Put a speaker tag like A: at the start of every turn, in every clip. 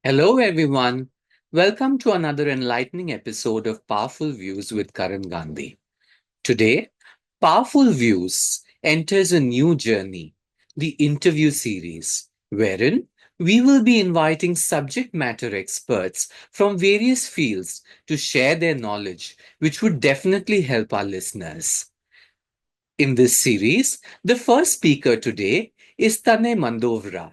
A: Hello, everyone. Welcome to another enlightening episode of Powerful Views with Karan Gandhi. Today, Powerful Views enters a new journey, the interview series, wherein we will be inviting subject matter experts from various fields to share their knowledge, which would definitely help our listeners. In this series, the first speaker today is Tanay Mandowara.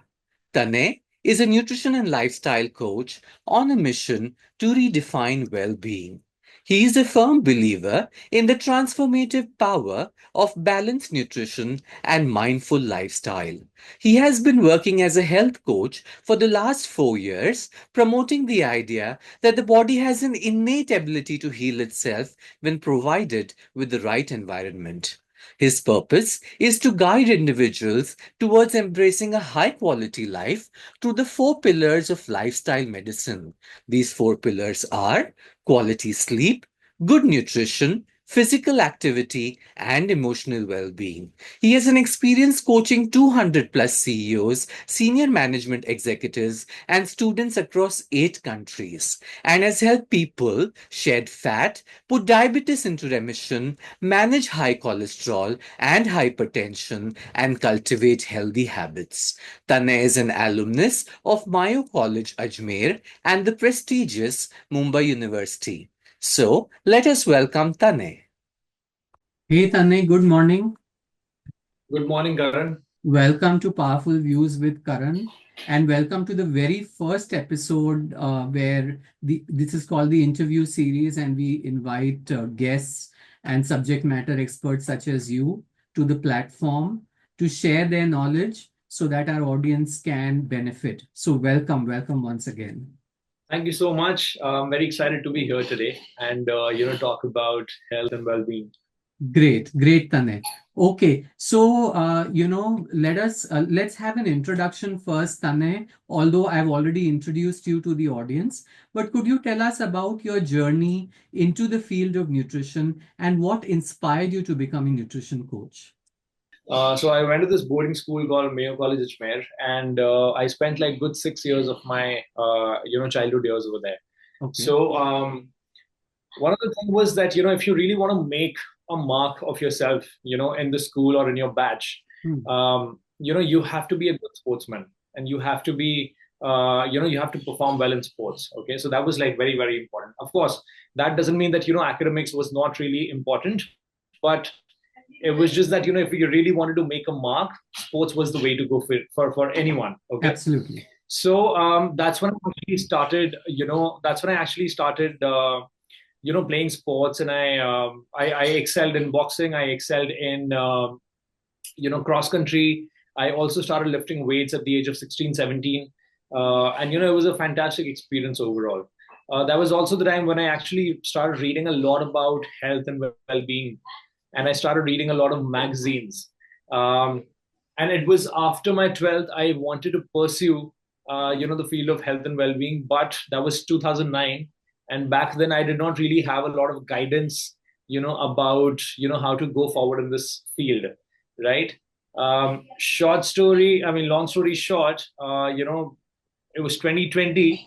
A: Tanay is a nutrition and lifestyle coach on a mission to redefine well being. He is a firm believer in the transformative power of balanced nutrition and mindful lifestyle. He has been working as a health coach for the last 4 years, promoting the idea that the body has an innate ability to heal itself when provided with the right environment. His purpose is to guide individuals towards embracing a high quality life through the four pillars of lifestyle medicine. These four pillars are quality sleep, good nutrition, physical activity, and emotional well being. He has an experience coaching 200 plus CEOs, senior management executives, and students across 8 countries, and has helped people shed fat, put diabetes into remission, manage high cholesterol and hypertension, and cultivate healthy habits. Tanay is an alumnus of Mayo College, Ajmer, and the prestigious Mumbai University. So, let us welcome Tanay. Hey Tanay, good morning.
B: Good morning, Karan.
A: Welcome to Powerful Views with Karan, and welcome to the very first episode where this is called the interview series, and we invite guests and subject matter experts such as you to the platform to share their knowledge so that our audience can benefit. So, welcome once again.
B: Thank you so much. I'm very excited to be here today and talk about health and well-being.
A: Great, Tanay. Okay, so let's have an introduction first, Tanay. Although I've already introduced you to the audience, but could you tell us about your journey into the field of nutrition and what inspired you to become a nutrition coach?
B: So I went to this boarding school called Mayo College, Ajmer, and I spent like good 6 years of my childhood years over there.
A: Okay.
B: So one of the things was that if you really want to make a mark of yourself, in the school or in your batch, you have to be a good sportsman, and you have to be you have to perform well in sports. Okay, so that was like very, very important. Of course, that doesn't mean that academics was not really important, but it was just that if you really wanted to make a mark, sports was the way to go for anyone. Okay,
A: Absolutely.
B: so that's when I actually started. That's when I actually started. Playing sports, and I excelled in boxing. I excelled in cross country. I also started lifting weights at the age of 16, 17, and it was a fantastic experience overall. That was also the time when I actually started reading a lot about health and well-being, and I started reading a lot of magazines. Um, and it was after my 12th I wanted to pursue the field of health and well-being, but that was 2009, and back then I did not really have a lot of guidance about how to go forward in this field, right? Short story, I mean, long story short, it was 2020,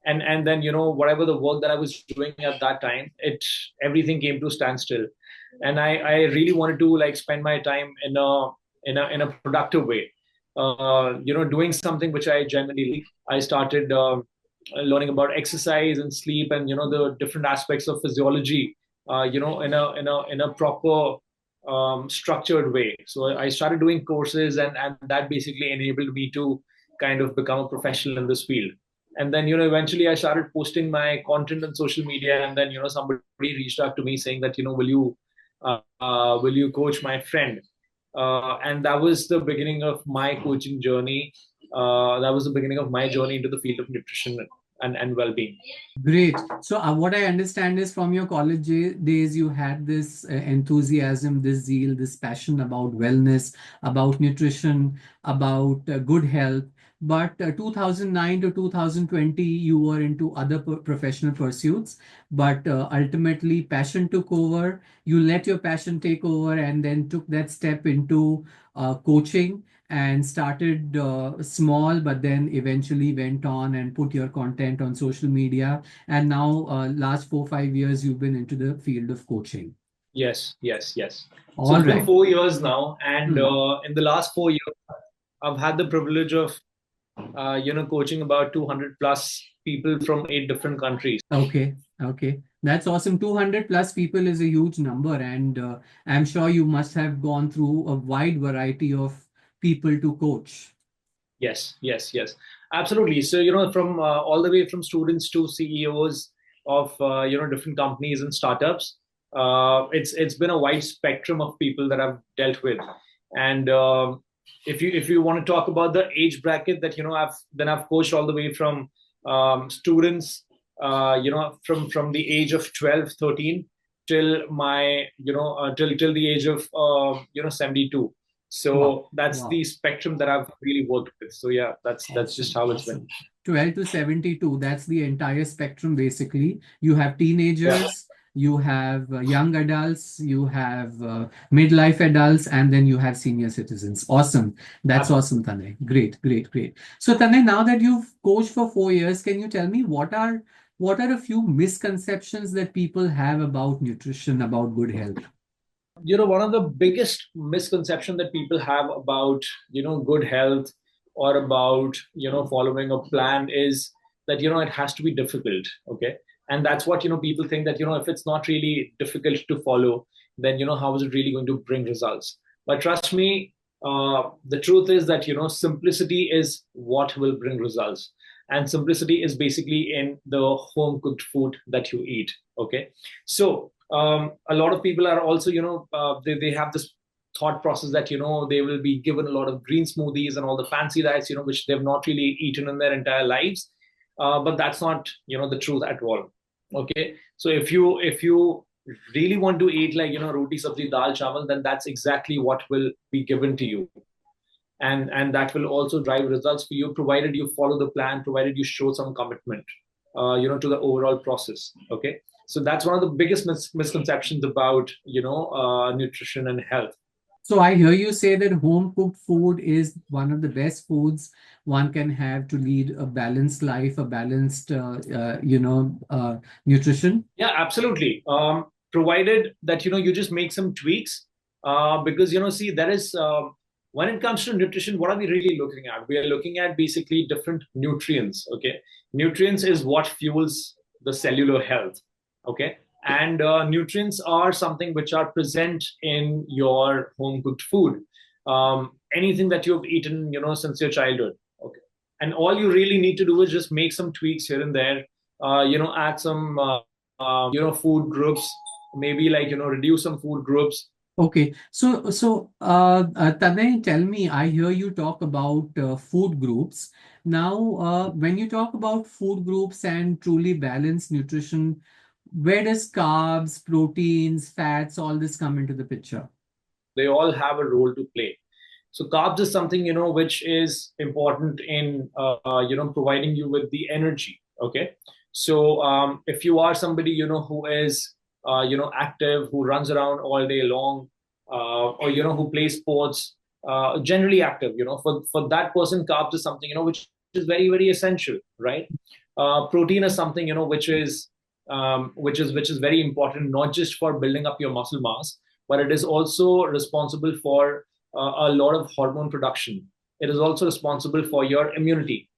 B: and then whatever the work that I was doing at that time, it everything came to standstill, and I really wanted to like spend my time in a productive way, doing something which I genuinely like. I started learning about exercise and sleep, and the different aspects of physiology, in a proper structured way. So I started doing courses, and that basically enabled me to kind of become a professional in this field. And then eventually I started posting my content on social media, and then somebody reached out to me saying that will you coach my friend? And that was the beginning of my coaching journey. That was the beginning of my journey into the field of nutrition and well-being.
A: Great. So, what I understand is from your college days, you had this enthusiasm, this zeal, this passion about wellness, about nutrition, about good health. But 2009 to 2020, you were into other professional pursuits. But ultimately, passion took over. You let your passion take over and then took that step into coaching. and started small, but then eventually went on and put your content on social media. And now, last 4, 5 years, you've been into the field of coaching.
B: Yes, yes, yes. So
A: All
B: it's been
A: right.
B: 4 years now, and
A: Hmm.
B: in the last 4 years, I've had the privilege of coaching about 200 plus people from 8 different countries.
A: Okay. Okay. That's awesome. 200 plus people is a huge number. And I'm sure you must have gone through a wide variety of people to coach.
B: Yes, yes, yes, absolutely. So from all the way from students to CEOs of different companies and startups, it's been a wide spectrum of people that I've dealt with, and if you want to talk about the age bracket that I've coached all the way from students, from the age of 12, 13 till my till the age of 72.
A: Wow.
B: So that's
A: Wow.
B: the spectrum that I've really worked with. So yeah, that's just
A: Awesome.
B: how it's been.
A: Awesome. 12 to 72, that's the entire spectrum basically. You have
B: Yeah,
A: teenagers, you have young adults, you have midlife adults, and then you have senior citizens. Awesome. That's awesome, Tanay. Great, great, great. So, Tanay, now that you've coached for 4 years, can you tell me what are a few misconceptions that people have about nutrition, about good health?
B: one of the biggest misconception that people have about good health or about following a plan is that it has to be difficult. Okay, and that's what people think, that if it's not really difficult to follow, then how is it really going to bring results? But trust me, the truth is that simplicity is what will bring results, and simplicity is basically in the home cooked food that you eat. Okay, so a lot of people are also, they have this thought process that they will be given a lot of green smoothies and all the fancy diets, which they've not really eaten in their entire lives. But that's not the truth at all. Okay, so if you really want to eat like roti sabzi dal chawal, then that's exactly what will be given to you, and that will also drive results for you, provided you follow the plan, provided you show some commitment to the overall process. Okay, so that's one of the biggest misconceptions about nutrition and health.
A: So I hear you say that home cooked food is one of the best foods one can have to lead a balanced life, a balanced, nutrition.
B: Yeah, absolutely. Provided that you just make some tweaks, because see, there is when it comes to nutrition, what are we really looking at? We are looking at basically different nutrients. Okay, nutrients is what fuels the cellular health. Okay, and nutrients are something which are present in your home cooked food. Anything that you've eaten, since your childhood. Okay, and all you really need to do is just make some tweaks here and there. Add some food groups, maybe like reduce some food groups.
A: Okay, Tanay, tell me, I hear you talk about food groups. Now, when you talk about food groups and truly balanced nutrition, where does carbs, proteins, fats, all this come into the picture?
B: They all have a role to play. So carbs is something which is important in providing you with the energy. Okay, so if you are somebody who is active, who runs around all day long, or who plays sports, generally active, for that person, carbs is something which is very, very essential, right? Protein is something which is very important, not just for building up your muscle mass, but it is also responsible for a lot of hormone production. It is also responsible for your immunity.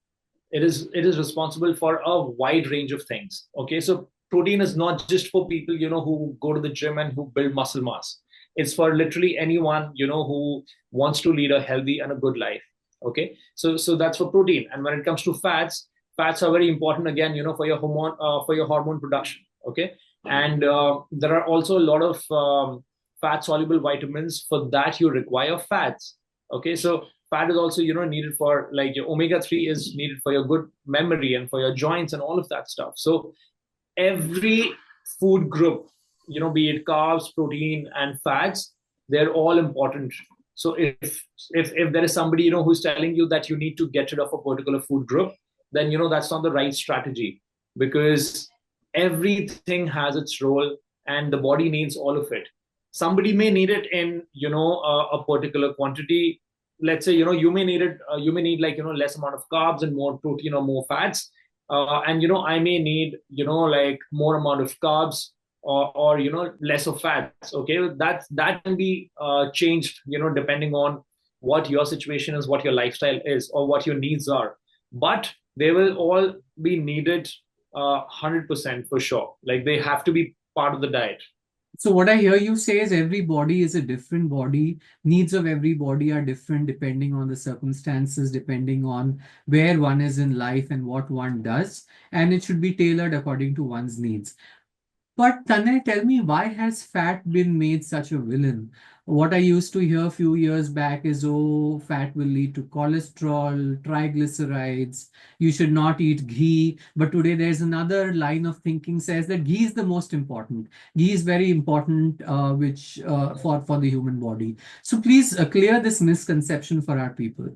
B: It is responsible for a wide range of things. Okay, so protein is not just for people who go to the gym and who build muscle mass. It's for literally anyone who wants to lead a healthy and a good life. Okay, so that's for protein. And when it comes to fats, fats are very important again, for your hormone production. Okay, and there are also a lot of fat soluble vitamins. For that you require fats. Okay, so fat is also needed for, like, your omega 3 is needed for your good memory and for your joints and all of that stuff. So every food group, be it carbs, protein, and fats, they're all important. So if there is somebody who's telling you that you need to get rid of a particular food group, then that's not the right strategy, because everything has its role and the body needs all of it. Somebody may need it in a particular quantity. let's say, you may need it, you may need like, less amount of carbs and more protein or more fats. And I may need, like more amount of carbs, or less of fats. Okay, that can be changed, depending on what your situation is, what your lifestyle is, or what your needs are. But they will all be needed 100% for sure. Like, they have to be part of the diet.
A: So what I hear you say is every body is a different body. Needs of every body are different depending on the circumstances, depending on where one is in life and what one does, and it should be tailored according to one's needs. But Tanay, tell me, why has fat been made such a villain? What I used to hear a few years back is, oh, fat will lead to cholesterol, triglycerides, you should not eat ghee. But today there's another line of thinking says that ghee is the most important. Ghee is very important, which for the human body. So please clear this misconception for our people.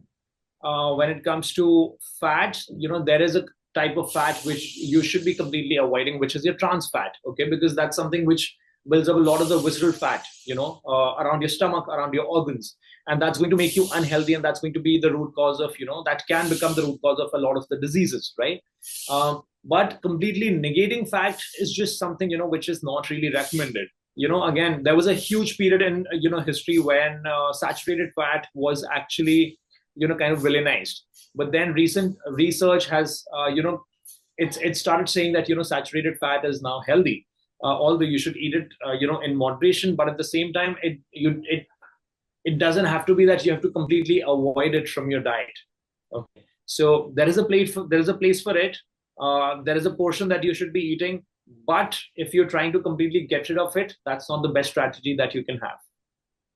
B: When it comes to fat, there is a type of fat which you should be completely avoiding, which is your trans fat. Okay, because that's something which builds up a lot of the visceral fat, around your stomach, around your organs, and that's going to make you unhealthy, and that's going to be the root cause of, that can become the root cause of a lot of the diseases, right? But completely negating fat is just something, which is not really recommended. Again, there was a huge period in, history when saturated fat was actually, kind of villainized. But then recent research has, it started saying that, saturated fat is now healthy, although you should eat it, in moderation. But at the same time, it doesn't have to be that you have to completely avoid it from your diet. Okay, so there is a place for it. There is a portion that you should be eating, but if you're trying to completely get rid of it, that's not the best strategy that you can have.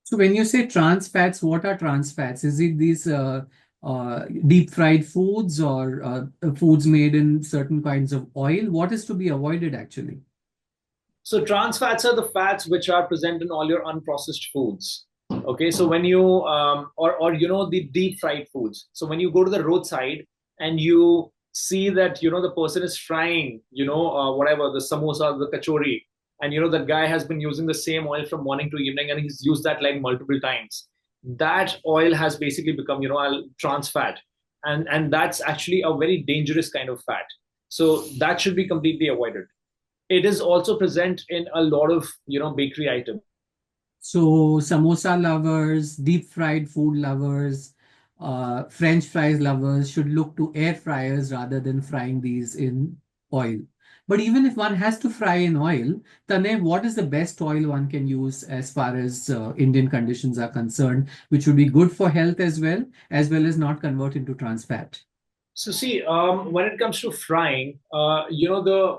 A: So when you say trans fats, what are trans fats? Is it these deep fried foods or foods made in certain kinds of oil? What is to be avoided actually?
B: So trans fats are the fats which are present in all your unprocessed foods. Okay, so when you or the deep fried foods. So when you go to the roadside and you see that, the person is frying, whatever, the samosa, the kachori, and that guy has been using the same oil from morning to evening, and he's used that like multiple times. That oil has basically become, trans fat, and that's actually a very dangerous kind of fat. So that should be completely avoided. It is also present in a lot of, bakery items.
A: So samosa lovers, deep fried food lovers, French fries lovers should look to air fryers rather than frying these in oil. But even if one has to fry in oil, Tanay, what is the best oil one can use as far as Indian conditions are concerned, which would be good for health as well as not convert into trans fat?
B: So see, when it comes to frying, the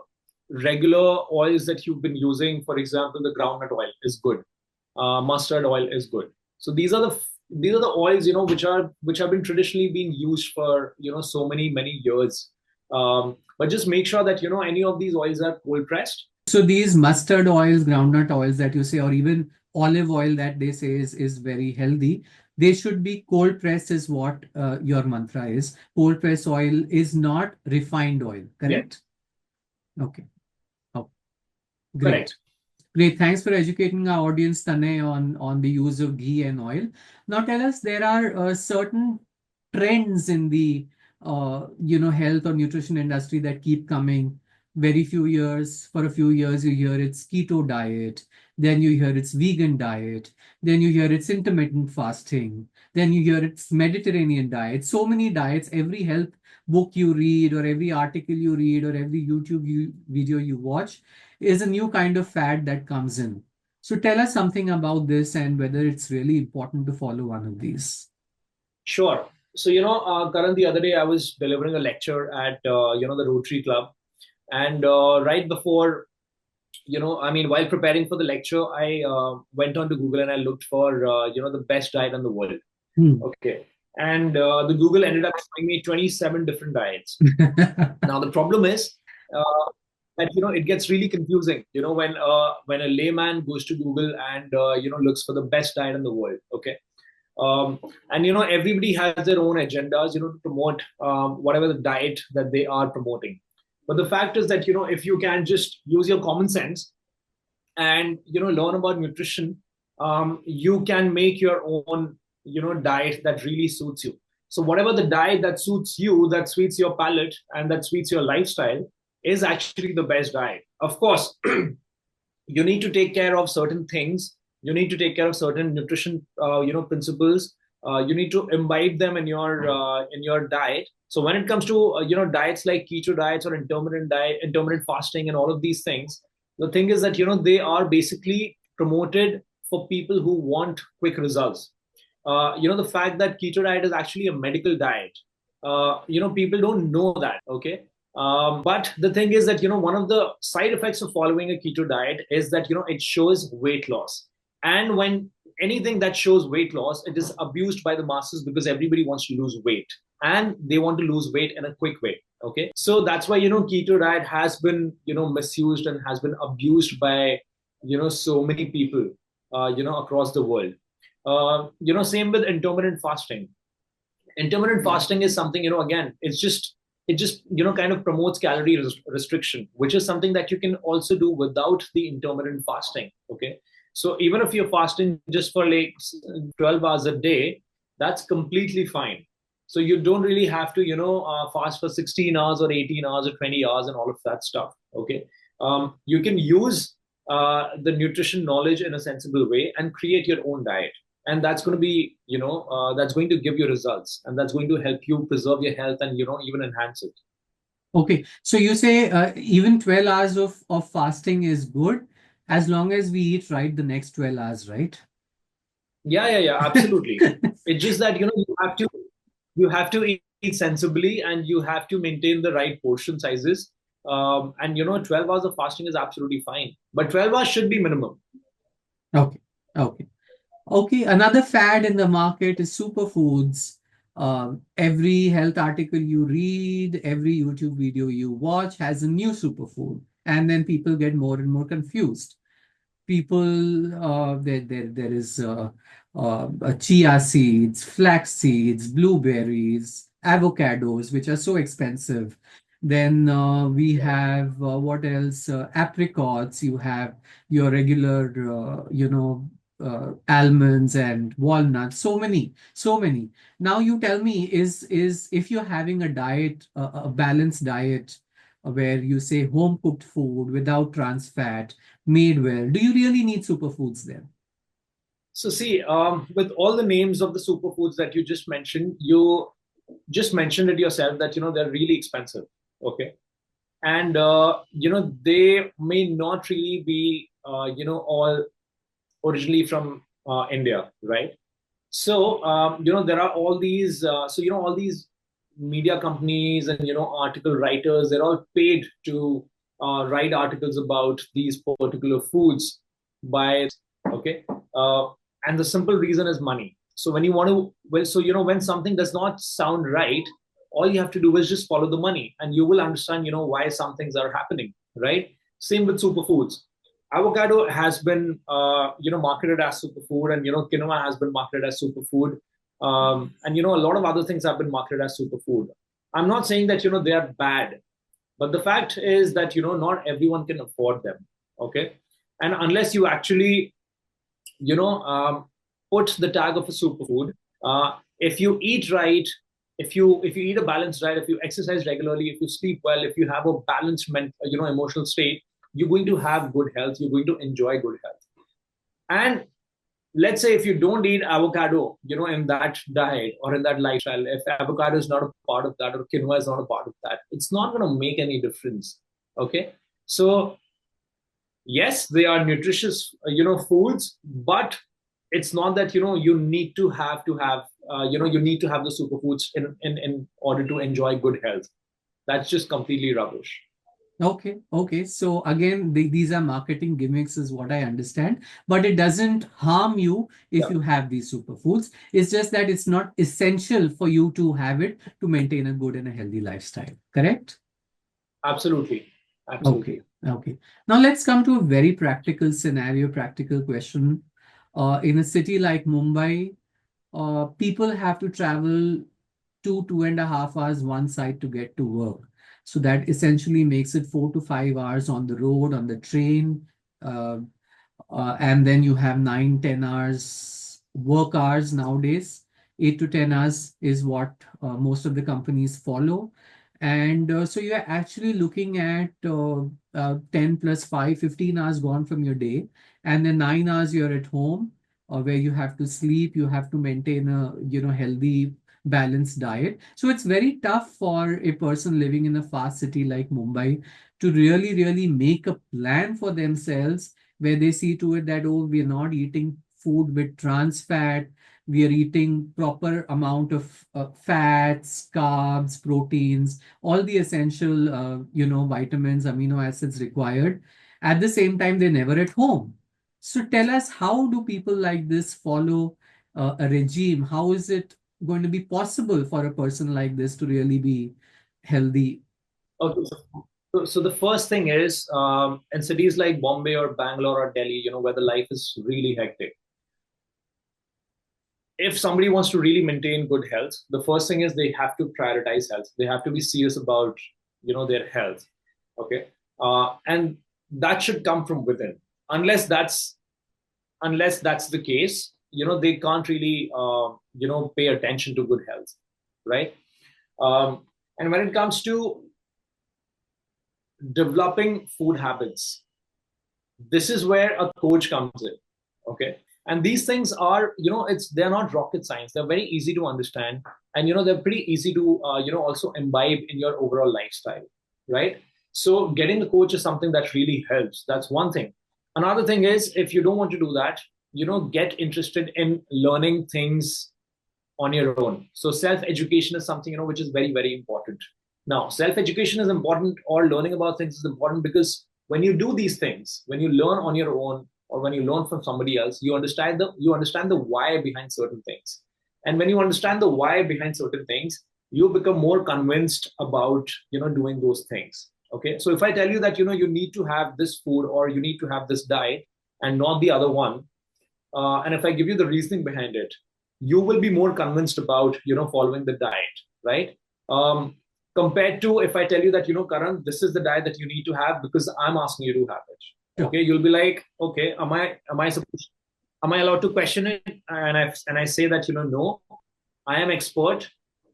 B: regular oils that you've been using, for example, the groundnut oil is good. Mustard oil is good. So these are the oils, which have been traditionally being used for, so many years. But just make sure that, any of these oils are cold pressed.
A: So these mustard oils, groundnut oils that you say, or even olive oil that they say is very healthy, they should be cold pressed is what your mantra is. Cold press oil is not refined oil,
B: Yeah,
A: correct? Okay. Oh, great.
B: correct.
A: Great. Thanks for educating our audience, Tanay, on the use of ghee and oil. Now tell us, there are certain trends in the health or nutrition industry that keep coming. For a few years, you hear it's keto diet, then you hear it's vegan diet, then you hear it's intermittent fasting, then you hear it's Mediterranean diet. So many diets, every health book you read, or every article you read, or every video you watch is a new kind of fad that comes in. So tell us something about this and whether it's really important to follow one of these.
B: Sure. So, Karan, the other day I was delivering a lecture at, the Rotary Club. And right before, I mean, while preparing for the lecture, I went on to Google and I looked for, the best diet in the world.
A: Hmm.
B: Okay. And the Google ended up showing me 27 different diets. Now, the problem is that, it gets really confusing, when a layman goes to Google and, looks for the best diet in the world. Okay. And everybody has their own agendas, to promote whatever the diet that they are promoting. But the fact is that, if you can just use your common sense and learn about nutrition, you can make your own diet that really suits you. So whatever the diet that suits you, that suits your palate, and that suits your lifestyle, is actually the best diet. Of course, you need to take care of certain things. You need to take care of certain nutrition principles. You need to imbibe them in your diet. So when it comes to diets like keto diets or intermittent fasting and all of these things, the thing is that they are basically promoted for people who want quick results. The fact that keto diet is actually a medical diet, people don't know that. Okay. But the thing is that one of the side effects of following a keto diet is that it shows weight loss. And when anything that shows weight loss, it is abused by the masses because everybody wants to lose weight, and they want to lose weight in a quick way. Okay, so that's why keto diet has been misused and has been abused by so many people across the world. Same with intermittent fasting. Intermittent fasting is something, again, it just kind of promotes calorie restriction, which is something that you can also do without the intermittent fasting. Okay, so even if you're fasting just for like 12 hours a day, that's completely fine. So you don't really have to fast for 16 hours or 18 hours or 20 hours and all of that stuff. Okay, you can use the nutrition knowledge in a sensible way and create your own diet, and that's going to be that's going to give you results, and that's going to help you preserve your health and even enhance it.
A: Okay, so you say even 12 hours of fasting is good as long as we eat right the next 12 hours, right?
B: Yeah, absolutely. It's just that you have to eat sensibly, and you have to maintain the right portion sizes. And 12 hours of fasting is absolutely fine, but 12 hours should be minimum.
A: Okay, okay. Okay, another fad in the market is superfoods. Every health article you read, every YouTube video you watch has a new superfood, and then people get more and more confused. People, there is chia seeds, flax seeds, blueberries, avocados, which are so expensive. Then we
B: Yeah.
A: have what else? Apricots. You have your regular, almonds and walnuts. So many, so many. Now you tell me, is if you're having a diet, a balanced diet, where you say home cooked food without trans fat, made well, do you really need superfoods then?
B: So see, with all the names of the superfoods that you just mentioned, you just mentioned it yourself that they're really expensive. Okay, and they may not really be all originally from India, right? So there are all these all these media companies and article writers. They're all paid to write articles about these particular foods by okay, uh, and the simple reason is money. So when you want to, well, so when something does not sound right, all you have to do is just follow the money, and you will understand why some things are happening, right? Same with superfoods. Avocado has been marketed as superfood, and quinoa has been marketed as superfood, and a lot of other things have been marketed as superfood. I'm not saying that they are bad, but the fact is that not everyone can afford them. Okay, and unless you actually you know put the tag of a superfood, if you eat right, if you eat a balanced diet, if you exercise regularly, if you sleep well, if you have a balanced emotional state, you're going to have good health, you're going to enjoy good health. And let's say if you don't eat avocado in that diet or in that lifestyle, if avocado is not a part of that or quinoa is not a part of that, it's not going to make any difference. Okay, so yes, they are nutritious foods, but it's not that you need to have you need to have the superfoods in order to enjoy good health. That's just completely rubbish.
A: Okay, okay. So again, these are marketing gimmicks, is what I understand. But it doesn't harm you if
B: Yeah,
A: you have these superfoods. It's just that it's not essential for you to have it to maintain a good and a healthy lifestyle. Correct?
B: absolutely,
A: Okay,
B: absolutely.
A: okay. Now let's come to a very practical scenario, practical question. In a city like Mumbai, people have to travel 2.5 hours one side to get to work. So that essentially makes it 4 to 5 hours on the road, on the train. Uh, and then you have 9, 10 hours work hours nowadays. 8 to 10 hours is what most of the companies follow. And so you're actually looking at 10 plus 5, 15 hours gone from your day. And then 9 hours you're at home, where you have to sleep, you have to maintain a healthy, balanced diet. So it's very tough for a person living in a fast city like Mumbai to really, really make a plan for themselves, where they see to it that, oh, we're not eating food with trans fat, we are eating proper amount of fats, carbs, proteins, all the essential vitamins, amino acids required. At the same time, they're never at home. So tell us, how do people like this follow a regime? How is it going to be possible for a person like this to really be healthy?
B: Okay, so the first thing is, in cities like Bombay or Bangalore or Delhi, where the life is really hectic, if somebody wants to really maintain good health, the first thing is they have to prioritize health. They have to be serious about their health. Okay, and that should come from within. Unless that's the case, they can't really pay attention to good health, right? Um, and when it comes to developing food habits, this is where a coach comes in. Okay, and these things are, they're not rocket science. They're very easy to understand, and they're pretty easy to also imbibe in your overall lifestyle, right? So getting a coach is something that really helps. That's one thing. Another thing is, if you don't want to do that, get interested in learning things on your own. So self education is something which is very, very important. Now, self education is important, or learning about things is important, because when you do these things, when you learn on your own, or when you learn from somebody else, you understand the why behind certain things. And when you understand the why behind certain things, you become more convinced about doing those things. Okay, so if I tell you that you need to have this food, or you need to have this diet, and not the other one, and if I give you the reasoning behind it, you will be more convinced about following the diet, right? Um, Compared to if I tell you that Karan, this is the diet that you need to have because I'm asking you to have it.
A: Sure.
B: Okay, you'll be like, okay, am I allowed to question it? And I say that no, I am expert,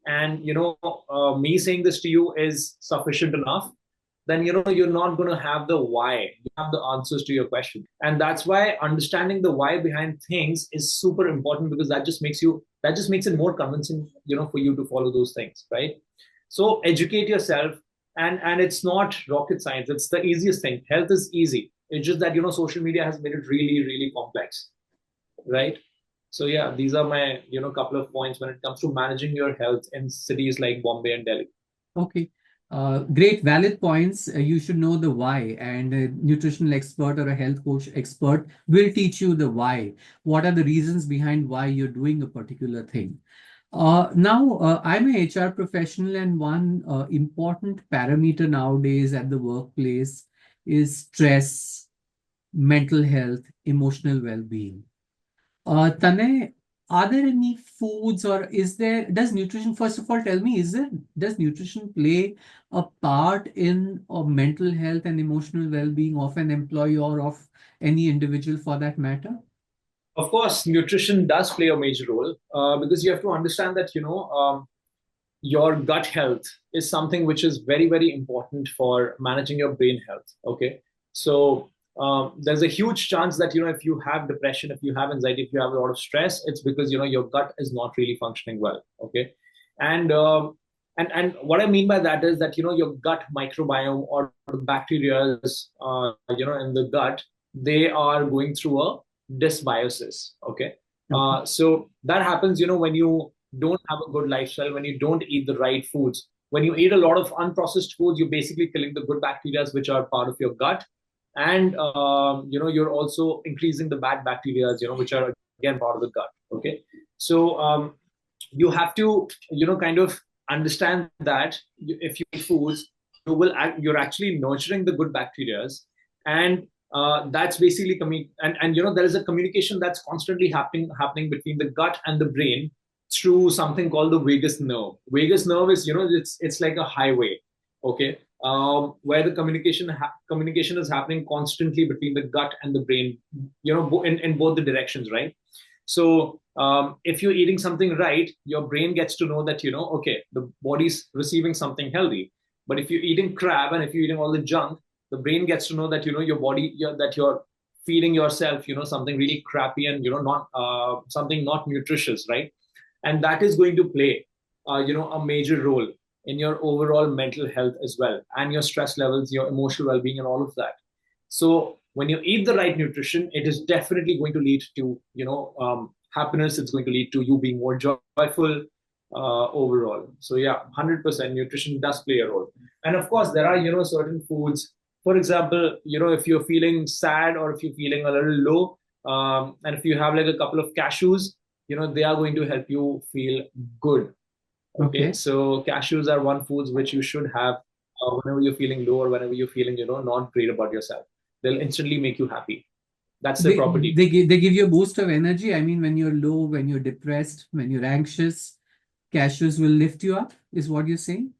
B: and me saying this to you is sufficient enough. Then you're not going to have the why. You have the answers to your question, and that's why understanding the why behind things is super important, because that just makes it more convincing for you to follow those things, right? So educate yourself, and it's not rocket science. It's the easiest thing. Health is easy. It's just that social media has made it really, really complex, right? So yeah, these are my couple of points when it comes to managing your health in cities like Bombay and Delhi.
A: Okay. Great, valid points. You should know the why, and a nutritional expert or a health coach expert will teach you the why. What are the reasons behind why you're doing a particular thing? Now, I'm a HR professional, and one important parameter nowadays at the workplace is stress, mental health, emotional well-being. Tanay, are there any foods, or does nutrition, first of all, tell me, does nutrition play a part in mental health and emotional well-being of an employee or of any individual for that matter?
B: Of course, nutrition does play a major role, because you have to understand that your gut health is something which is very, very important for managing your brain health. Okay, so there's a huge chance that if you have depression, if you have anxiety, if you have a lot of stress, it's because your gut is not really functioning well. Okay, and and what I mean by that is that your gut microbiome, or the bacteria in the gut, they are going through a dysbiosis. Okay,
A: Okay.
B: so that happens when you don't have a good lifestyle, when you don't eat the right foods, when you eat a lot of unprocessed foods, you're basically killing the good bacteria which are part of your gut, and you're also increasing the bad bacteria which are again part of the gut. Okay, so you have to kind of understand that if you eat foods, you're actually nurturing the good bacteria, and that's basically and there is a communication that's constantly happening between the gut and the brain through something called the vagus nerve. Vagus nerve is it's like a highway. Okay, where the communication is happening constantly between the gut and the brain, in both the directions, right? So if you're eating something right, your brain gets to know that, okay, the body's receiving something healthy. But if you're eating crap and if you're eating all the junk, the brain gets to know that, your body, that you're feeding yourself, something really crappy and, not something not nutritious, right? And that is going to play, a major role in your overall mental health as well, and your stress levels, your emotional well-being, and all of that. So when you eat the right nutrition, it is definitely going to lead to, happiness. It's going to lead to you being more joyful overall. So yeah, 100% nutrition does play a role. And of course, there are, certain foods. For example, if you're feeling sad or if you're feeling a little low, and if you have like a couple of cashews, they are going to help you feel good. Okay, so cashews are one foods which you should have whenever you're feeling low or whenever you're feeling, not great about yourself. They'll instantly make you happy. That's their property.
A: They give you a boost of energy. I mean, when you're low, when you're depressed, when you're anxious, cashews will lift you up, is what you're saying?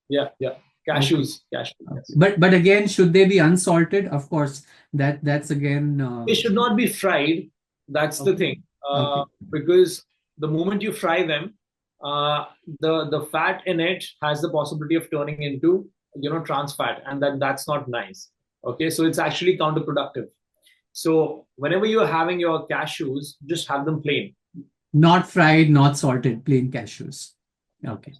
B: Yeah, yeah. Cashews, cashews. Yes.
A: But again, should they be unsalted? Of course, that's again.
B: They should not be fried. That's the thing. Because the moment you fry them, the fat in it has the possibility of turning into, trans fat, and that's not nice. Okay, so it's actually counterproductive. So whenever you're having your cashews, just have them plain.
A: Not fried, not salted, plain cashews. Okay,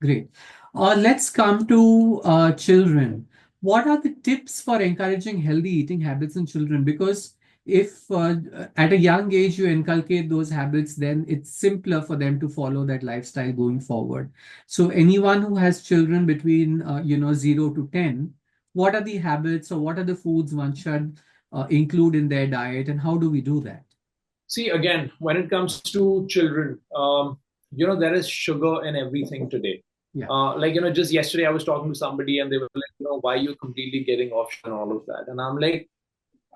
A: great. Let's come to children. What are the tips for encouraging healthy eating habits in children? Because if at a young age you inculcate those habits, then it's simpler for them to follow that lifestyle going forward. So anyone who has children between 0 to 10, what are the habits or what are the foods one should include in their diet, and how do we do that?
B: See, again, when it comes to children, there is sugar in everything today.
A: Yeah.
B: Like, just yesterday I was talking to somebody and they were like, why are you completely getting off and all of that? And I'm like,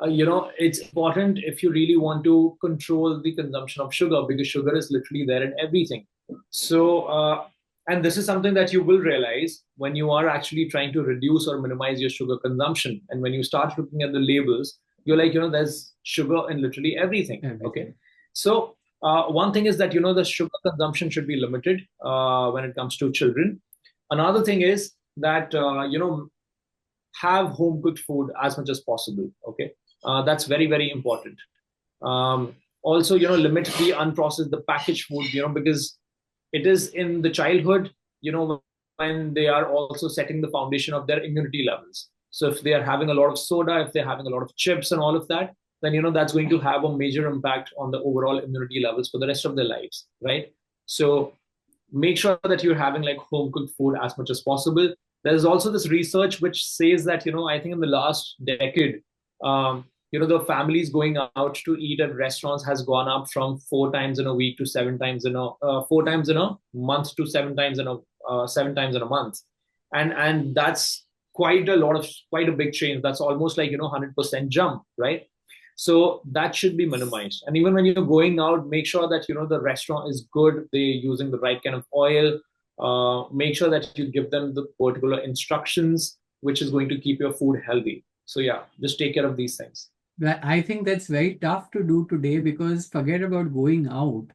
B: it's important if you really want to control the consumption of sugar, because sugar is literally there in everything. So, and this is something that you will realize when you are actually trying to reduce or minimize your sugar consumption. And when you start looking at the labels, you're like, there's sugar in literally everything. Okay. So, one thing is that, the sugar consumption should be limited when it comes to children. Another thing is that, have home cooked food as much as possible. Okay. That's very, very important. Also, limit the unprocessed, the packaged food, because it is in the childhood, when they are also setting the foundation of their immunity levels. So if they are having a lot of soda, if they're having a lot of chips and all of that, then, that's going to have a major impact on the overall immunity levels for the rest of their lives, right? So make sure that you're having like home cooked food as much as possible. There's also this research which says that, I think in the last decade, the families going out to eat at restaurants has gone up from 4 times in a week to 7 times in a 4 times in a month to 7 times in a 7 times in a month, and that's quite a big change. That's almost like 100% jump, right? So that should be minimized. And even when you're going out, make sure that the restaurant is good. They're using the right kind of oil. Make sure that you give them the particular instructions, which is going to keep your food healthy. So yeah, just take care of these things.
A: I think that's very tough to do today, because forget about going out.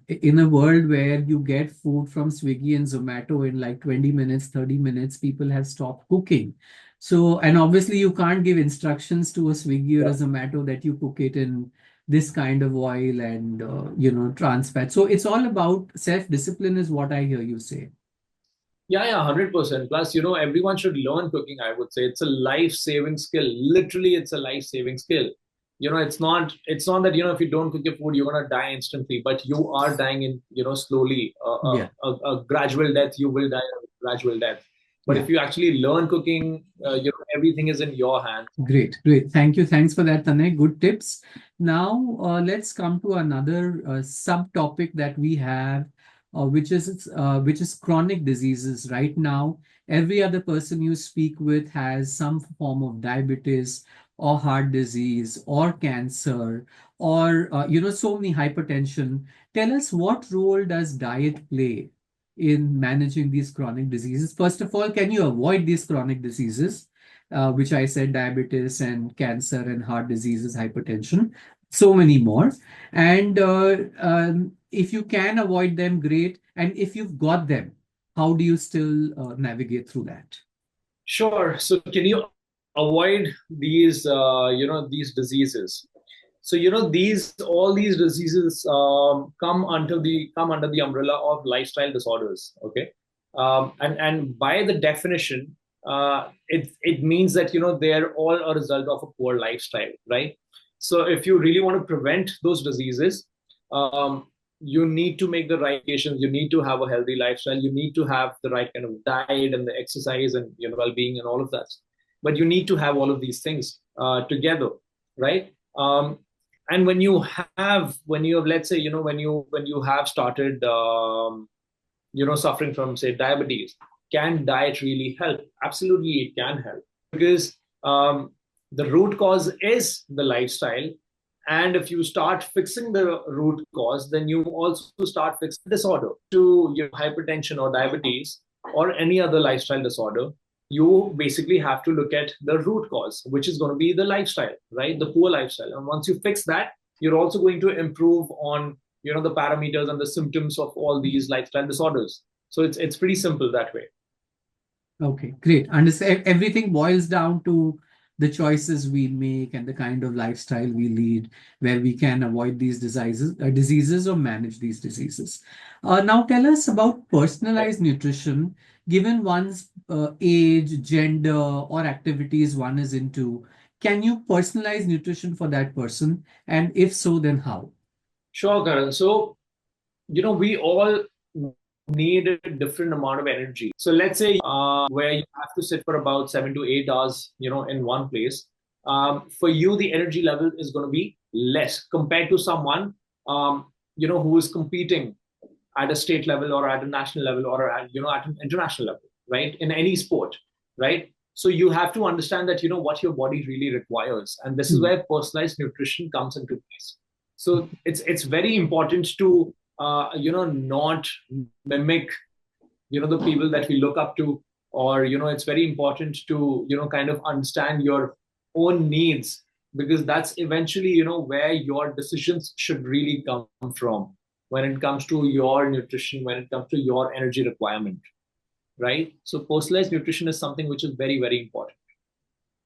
A: In a world where you get food from Swiggy and Zomato in like 20 minutes, 30 minutes, people have stopped cooking. So, and obviously you can't give instructions to a Swiggy or a Zomato that you cook it in this kind of oil and, trans fat. So it's all about self-discipline is what I hear you say.
B: Yeah, 100%. Plus, everyone should learn cooking, I would say. It's a life-saving skill. Literally, it's a life-saving skill. It's not that, if you don't cook your food, you're gonna die instantly, but you are dying in, slowly. A gradual death, you will die a gradual death. But if you actually learn cooking, everything is in your hands.
A: Great, great. Thank you. Thanks for that, Tanay. Good tips. Now, let's come to another subtopic that we have, which is chronic diseases. Right now, every other person you speak with has some form of diabetes or heart disease or cancer or so many hypertension. Tell us, what role does diet play in managing these chronic diseases? First of all, can you avoid these chronic diseases, which I said diabetes and cancer and heart diseases, hypertension? so many more. And if you can avoid them, great. And if you've got them, how do you still navigate through that?
B: Sure. So can you avoid these, these diseases? So all these diseases come under the umbrella of lifestyle disorders. Okay, and by the definition, it means that they're all a result of a poor lifestyle, right? So if you really want to prevent those diseases, you need to make the right patients. You need to have a healthy lifestyle. You need to have the right kind of diet and the exercise and well-being and all of that. But you need to have all of these things together, right? And when you have, let's say, when you have started suffering from, say, diabetes, can diet really help? Absolutely, it can help, because the root cause is the lifestyle. And if you start fixing the root cause, then you also start fixing the disorder. To hypertension or diabetes or any other lifestyle disorder, you basically have to look at the root cause, which is going to be the lifestyle, right? The poor lifestyle. And once you fix that, you're also going to improve on the parameters and the symptoms of all these lifestyle disorders. So it's pretty simple that way.
A: Okay, great. Understand, everything boils down to the choices we make and the kind of lifestyle we lead, where we can avoid these diseases or manage these diseases. Now, tell us about personalized nutrition. Given one's age, gender, or activities one is into, can you personalize nutrition for that person? And if so, then how?
B: Sure, Karan. So we all need a different amount of energy. So let's say where you have to sit for about 7 to 8 hours, in one place. For you, the energy level is going to be less compared to someone, who is competing at a state level or at a national level or at an international level, right? In any sport, right? So you have to understand that what your body really requires, and this is
A: Hmm.
B: where personalized nutrition comes into place. So it's very important to not mimic the people that we look up to, or it's very important to kind of understand your own needs, because that's eventually where your decisions should really come from when it comes to your nutrition, when it comes to your energy requirement, right? So personalized nutrition is something which is very, very important.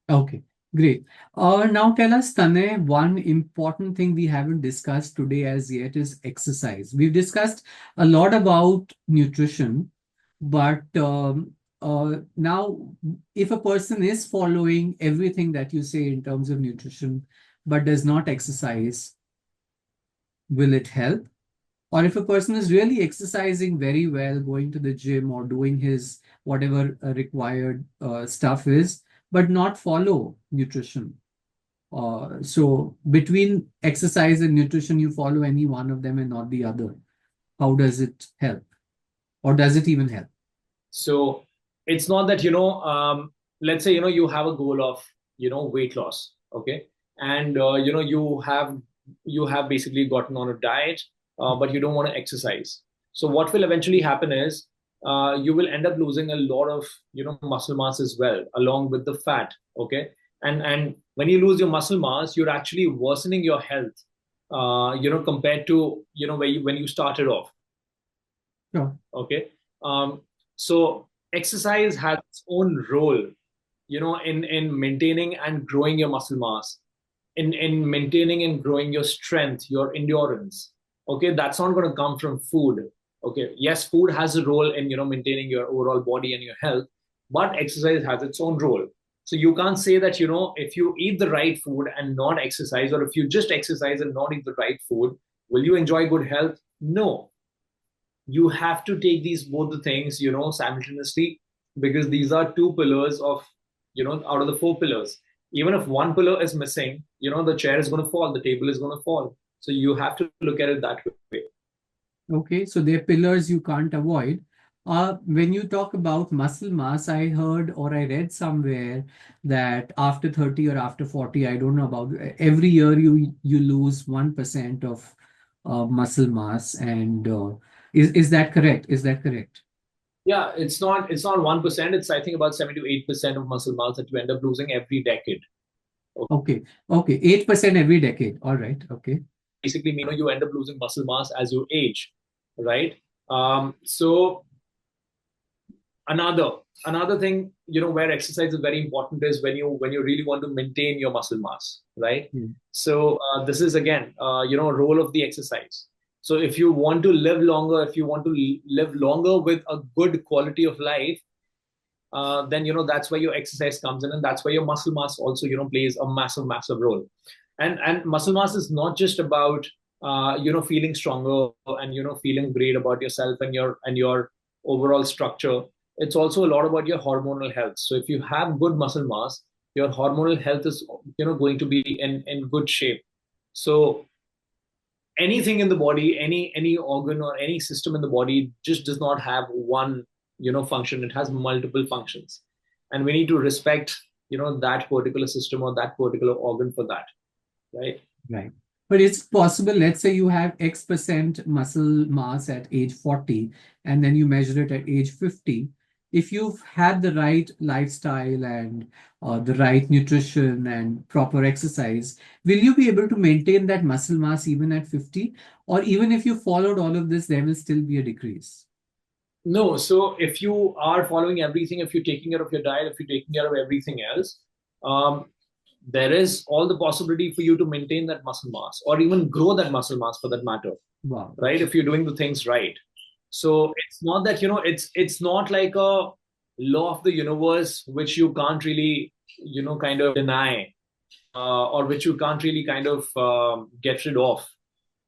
A: Okay, great. Now tell us, Tanay, one important thing we haven't discussed today as yet is exercise. We've discussed a lot about nutrition, but now if a person is following everything that you say in terms of nutrition, but does not exercise, will it help? Or if a person is really exercising very well, going to the gym or doing his whatever required stuff is, but not follow nutrition. So between exercise and nutrition, you follow any one of them and not the other. How does it help? Or does it even help?
B: So it's not that let's say you have a goal of weight loss, okay, and you have basically gotten on a diet, but you don't want to exercise. So what will eventually happen is you will end up losing a lot of muscle mass as well, along with the fat, okay. And when you lose your muscle mass, you're actually worsening your health, compared to when you started off.
A: Sure.
B: Okay. So exercise has its own role, in maintaining and growing your muscle mass, in maintaining and growing your strength, your endurance. Okay, that's not going to come from food. Okay, yes, food has a role in maintaining your overall body and your health, but exercise has its own role. So you can't say that if you eat the right food and not exercise, or if you just exercise and not eat the right food, will you enjoy good health? No, you have to take these both the things simultaneously, because these are two pillars of out of the four pillars. Even if one pillar is missing, the chair is going to fall, the table is going to fall. So you have to look at it that way.
A: Okay, so they're pillars you can't avoid. When you talk about muscle mass, I heard or I read somewhere that after 30 or after 40, I don't know about, every year you lose 1% of muscle mass. And is that correct? Is that correct?
B: Yeah, it's not 1%. It's, I think, about 7 to 8% of muscle mass that you end up losing every decade.
A: Okay. Okay. 8% every decade. All right. Okay.
B: Basically mean you end up losing muscle mass as you age, right? So another another thing, where exercise is very important is when you really want to maintain your muscle mass, right?
A: Hmm.
B: So this is again, role of the exercise. So if you want to live longer, if you want to live longer with a good quality of life, then that's where your exercise comes in, and that's where your muscle mass also plays a massive role. And muscle mass is not just about feeling stronger and feeling great about yourself and your overall structure. It's also a lot about your hormonal health. So if you have good muscle mass, your hormonal health is going to be in good shape. So anything in the body, any organ or any system in the body just does not have one function. It has multiple functions, and we need to respect that particular system or that particular organ for that, right?
A: Right. But it's possible, let's say you have X% muscle mass at age 40, and then you measure it at age 50. If you've had the right lifestyle and the right nutrition and proper exercise, will you be able to maintain that muscle mass even at 50? Or even if you followed all of this, there will still be a decrease?
B: No, so if you are following everything, if you're taking care of your diet, if you're taking care of everything else, um, there is all the possibility for you to maintain that muscle mass or even grow that muscle mass for that matter,
A: Wow.
B: right? If you're doing the things right. So it's not that, it's not like a law of the universe which you can't really, kind of deny, or which you can't really kind of get rid of.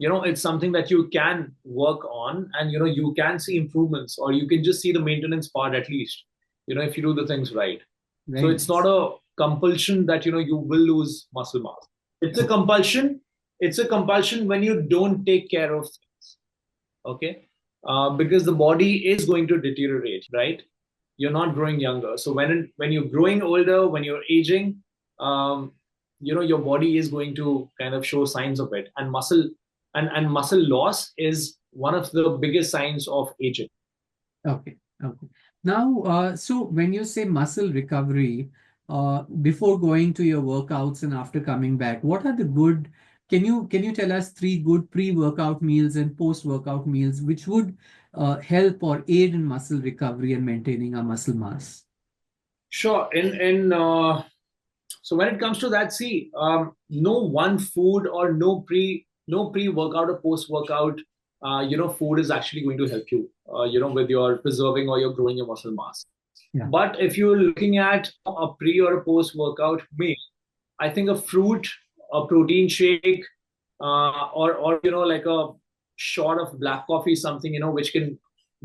B: It's something that you can work on, and you can see improvements, or you can just see the maintenance part at least, if you do the things right. So
A: Very
B: it's not
A: nice.
B: a compulsion that you will lose muscle mass. It's a
A: Okay.
B: compulsion. It's a compulsion when you don't take care of things. Okay. Because the body is going to deteriorate, right? You're not growing younger. So when you're growing older, when you're aging, um, your body is going to kind of show signs of it, and muscle loss is one of the biggest signs of aging.
A: Okay. Okay. Now, so when you say muscle recovery, before going to your workouts and after coming back, what are the good, can you tell us three good pre-workout meals and post-workout meals which would help or aid in muscle recovery and maintaining our muscle mass?
B: Sure. In So when it comes to that, see, no one food or no pre workout or post workout, food is actually going to help you, with your preserving or your growing your muscle mass.
A: Yeah.
B: But if you're looking at a pre or a post workout meal, I think a fruit, a protein shake, or like a shot of black coffee, something which can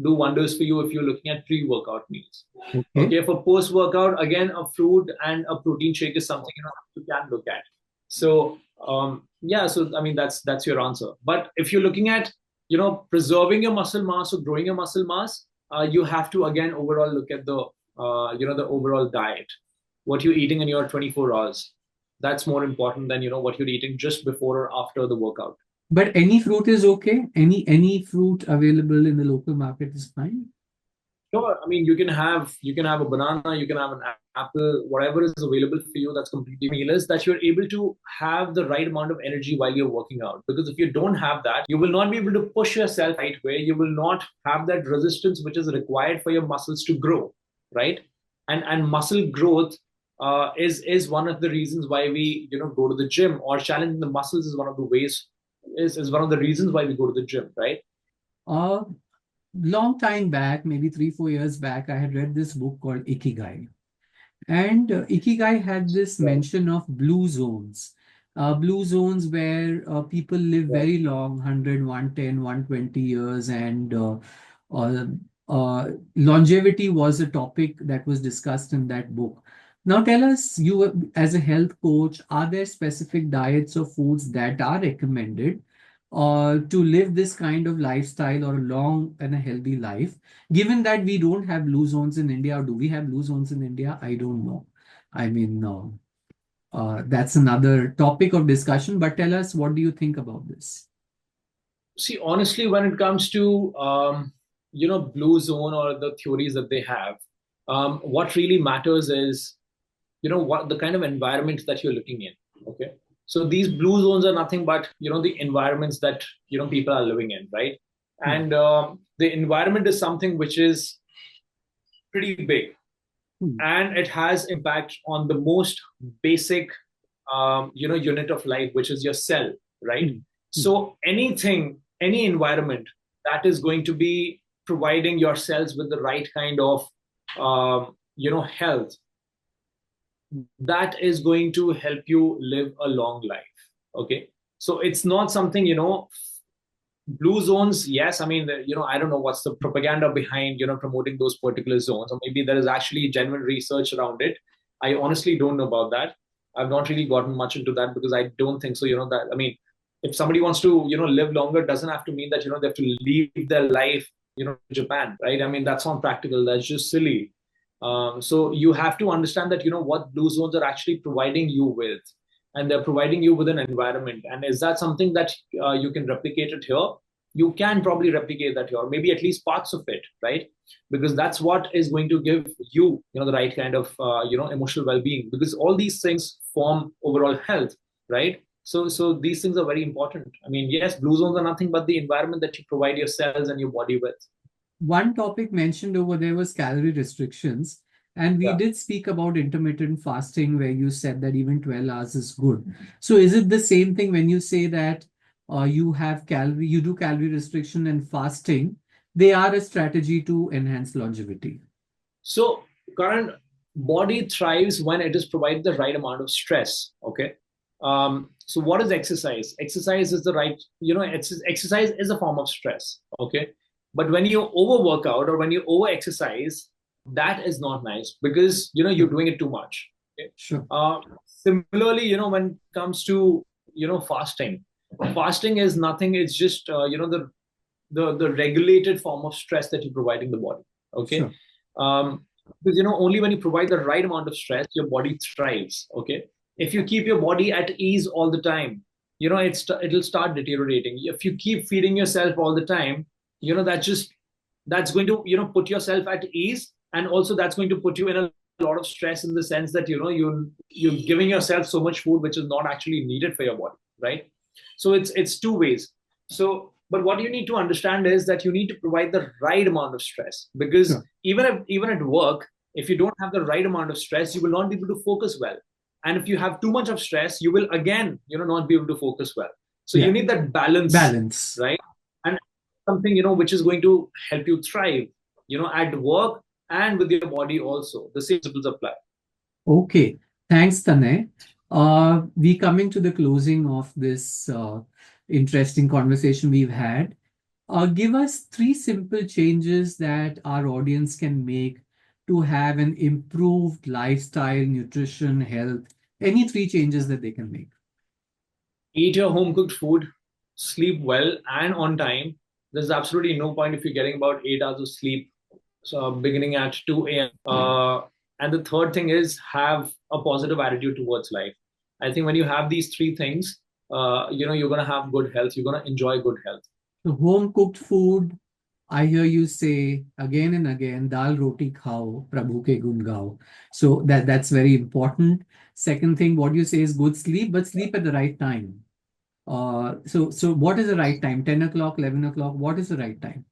B: do wonders for you if you're looking at pre-workout meals.
A: Okay.
B: Okay, for post-workout, again, a fruit and a protein shake is something you can look at. So yeah, so I mean that's your answer. But if you're looking at preserving your muscle mass or growing your muscle mass, you have to again overall look at the the overall diet, what you're eating in your 24 hours. That's more important than what you're eating just before or after the workout.
A: But any fruit is okay. Any fruit available in the local market is fine.
B: Sure. I mean, you can have a banana, you can have an apple, whatever is available for you. That's completely meal is that you're able to have the right amount of energy while you're working out. Because if you don't have that, you will not be able to push yourself right way. You will not have that resistance which is required for your muscles to grow, right? And muscle growth is one of the reasons why we go to the gym, or challenging the muscles is one of the ways, is one of the reasons why we go to the gym, right?
A: Uh, Long time back, maybe 3, 4 years back, I had read this book called Ikigai. And Ikigai had this
B: Right.
A: mention of blue zones. Blue zones where people live
B: Right.
A: very long, 100, 110, 120 years. And uh, longevity was a topic that was discussed in that book. Now, tell us, you as a health coach, are there specific diets or foods that are recommended to live this kind of lifestyle or a long and a healthy life? Given that we don't have blue zones in India, or do we have blue zones in India? I don't know. I mean, that's another topic of discussion, but tell us, what do you think about this?
B: See, honestly, when it comes to blue zone or the theories that they have, what really matters is what the kind of environment that you're looking in. Okay, so these blue zones are nothing but the environments that people are living in, right?
A: Hmm.
B: And the environment is something which is pretty big,
A: Hmm.
B: and it has impact on the most basic unit of life, which is your cell, right?
A: Hmm. Hmm.
B: So anything, any environment that is going to be providing your cells with the right kind of health, that is going to help you live a long life. Okay, so it's not something, blue zones, yes. I mean, I don't know what's the propaganda behind, promoting those particular zones, or maybe there is actually genuine research around it. I honestly don't know about that. I've not really gotten much into that because I don't think so. That, I mean, if somebody wants to, live longer, it doesn't have to mean that, they have to leave their life, in Japan, right? I mean, that's not practical. That's just silly. So you have to understand that, what blue zones are actually providing you with, and they're providing you with an environment. And is that something that you can replicate it here? You can probably replicate that here, or maybe at least parts of it, right? Because that's what is going to give you, the right kind of, emotional well-being. Because all these things form overall health, right? So these things are very important. I mean, yes, blue zones are nothing but the environment that you provide your cells and your body with.
A: One topic mentioned over there was calorie restrictions. And we
B: Yeah.
A: did speak about intermittent fasting, where you said that even 12 hours is good. So is it the same thing when you say that you do calorie restriction and fasting? They are a strategy to enhance longevity.
B: So current body thrives when it is provided the right amount of stress. Okay. So what is exercise? Exercise is the right, exercise is a form of stress. Okay. But when you overwork out or when you over exercise, that is not nice because, you're
A: Sure.
B: doing it too much. Okay.
A: Sure.
B: Similarly, when it comes to, fasting is nothing. It's just, the regulated form of stress that you're providing the body. Okay.
A: Sure.
B: Because only when you provide the right amount of stress your body thrives. Okay, if you keep your body at ease all the time, it'll start deteriorating. If you keep feeding yourself all the time, that's going to put yourself at ease, and also that's going to put you in a lot of stress in the sense that you're giving yourself so much food which is not actually needed for your body, right? So it's two ways. So but what you need to understand is that you need to provide the right amount of stress, because
A: Sure.
B: even at work, if you don't have the right amount of stress, you will not be able to focus well. And if you have too much of stress, you will again, not be able to focus well. So you
A: Yeah.
B: need that balance,
A: Balance.
B: right? And something, which is going to help you thrive, at work and with your body also. The same principles apply.
A: Okay. Thanks, Tanay. We coming to the closing of this interesting conversation we've had. Give us three simple changes that our audience can make to have an improved lifestyle, nutrition, health. Any three changes that they can make.
B: Eat your home cooked food, sleep well and on time. There's absolutely no point if you're getting about 8 hours of sleep, so beginning at 2 a.m. And the third thing is have a positive attitude towards life. I think when you have these three things, you're going to have good health. You're going to enjoy good health.
A: So home cooked food, I hear you say again and again, dal roti khao, Prabhu ke gun gao. So that's very important. Second thing, what you say is good sleep, but sleep at the right time. So what is the right time? 10 o'clock, 11 o'clock? What is the right time?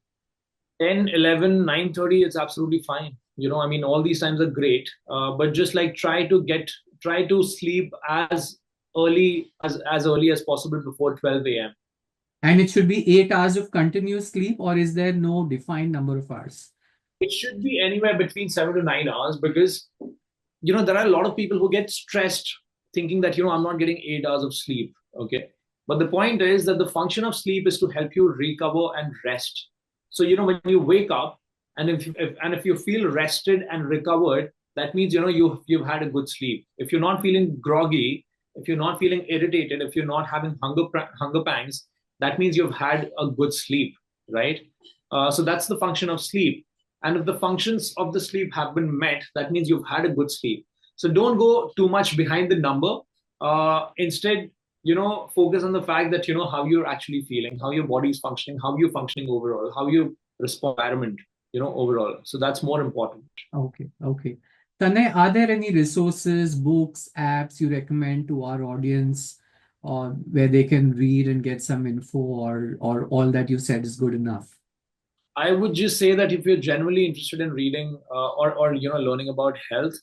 B: 10, 11, 9:30, it's absolutely fine. I mean, all these times are great. But just like try to sleep as early as possible before 12 a.m.
A: And it should be 8 hours of continuous sleep, or is there no defined number of hours?
B: It should be anywhere between 7 to 9 hours, because there are a lot of people who get stressed thinking that I'm not getting 8 hours of sleep. Okay, but the point is that the function of sleep is to help you recover and rest. So when you wake up, and if you feel rested and recovered, that means you've had a good sleep. If you're not feeling groggy, if you're not feeling irritated, if you're not having hunger pangs, that means you've had a good sleep, right? So that's the function of sleep. And if the functions of the sleep have been met, that means you've had a good sleep. So don't go too much behind the number. Instead, focus on the fact that how you're actually feeling, how your body is functioning, how you're functioning overall, how you respond to environment, overall. So that's more important.
A: Okay, okay. Tanay, are there any resources, books, apps you recommend to our audience, or where they can read and get some info, or all that you said is good enough?
B: I would just say that if you're genuinely interested in reading or learning about health,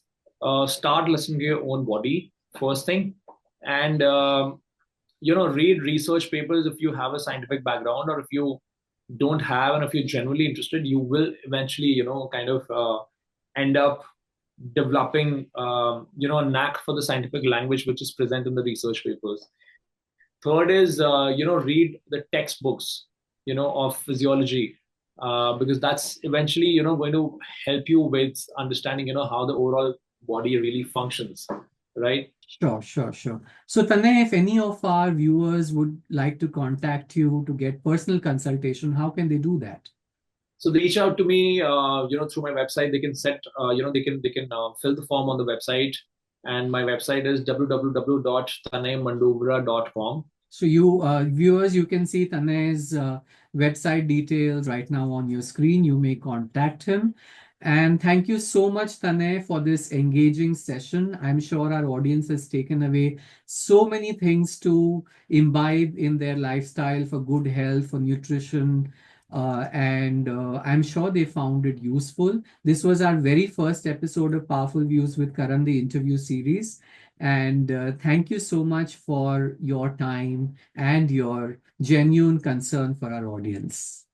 B: start listening to your own body first thing, and read research papers if you have a scientific background, or if you don't have, and if you're genuinely interested, you will eventually kind of end up developing a knack for the scientific language which is present in the research papers. Third is read the textbooks of physiology, because that's eventually going to help you with understanding how the overall body really functions, right?
A: Sure, sure, sure. So, Tanay, if any of our viewers would like to contact you to get personal consultation, how can they do that?
B: So they reach out to me, through my website. They can set, they can fill the form on the website, and my website is www.tanaymandowara.com.
A: So you viewers, you can see Tanay's website details right now on your screen. You may contact him. And thank you so much, Tanay, for this engaging session. I'm sure our audience has taken away so many things to imbibe in their lifestyle for good health, for nutrition, and I'm sure they found it useful. This was our very first episode of Powerful Views with Karan, the interview series. And thank you so much for your time and your genuine concern for our audience.